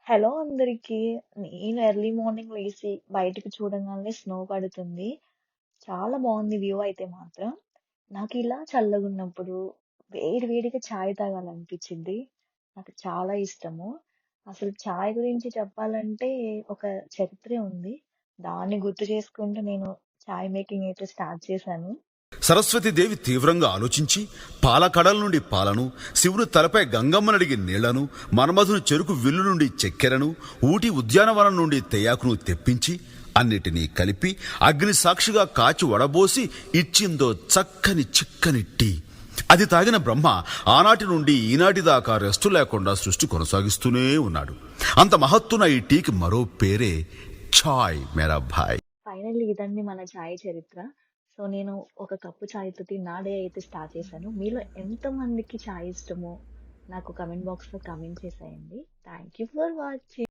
Hello అందరికి. నేను early morning లేసి బయటికి చూడంగానే స్నో పడుతుంది. చాలా బాగుంది వ్యూ అయితే మాత్రం. నాకు ఇలా చల్లగున్నప్పుడు వేడి వేడిగా చాయ్ తాగాలనిపించింది. నాకు చాలా ఇష్టము. అసలు చాయ్ గురించి చెప్పాలంటే ఒక చరిత్రే ఉంది. దాన్ని గుర్తు చేసుకుంటూ నేను చాయ్ మేకింగ్ అయితే స్టార్ట్ చేశాను. సరస్వతీదేవి తీవ్రంగా ఆలోచించి పాలకడల నుండి పాలను, శివుని తలపై గంగమ్మనడిగి నీళ్లను, మన్మధుని చెరుకు విల్లు నుండి చక్కెరను, ఊటి ఉద్యానవనం నుండి తేయాకును తెప్పించి అన్నిటినీ కలిపి అగ్ని సాక్షిగా కాచి వడబోసి ఇచ్చిందో చక్కని చిక్కని టీ. అది తాగిన బ్రహ్మ ఆనాటి నుండి ఈనాటి దాకా రెస్టు లేకుండా సృష్టి కొనసాగిస్తూనే ఉన్నాడు. అంత మహత్తున ఈ టీకి మరో పేరే ఛాయ్ మేరా భాయ్. ఫైనల్లీ ఇదండి మన చాయ్ చరిత్ర. సో నేను ఒక కప్పు చాయ్ తోటి నా డే అయితే స్టార్ట్ చేశాను. మీలో ఎంతమందికి చాయ్ ఇష్టమో నాకు కమెంట్ బాక్స్ లో కమెంట్ చేసేయండి. Thank you for watching.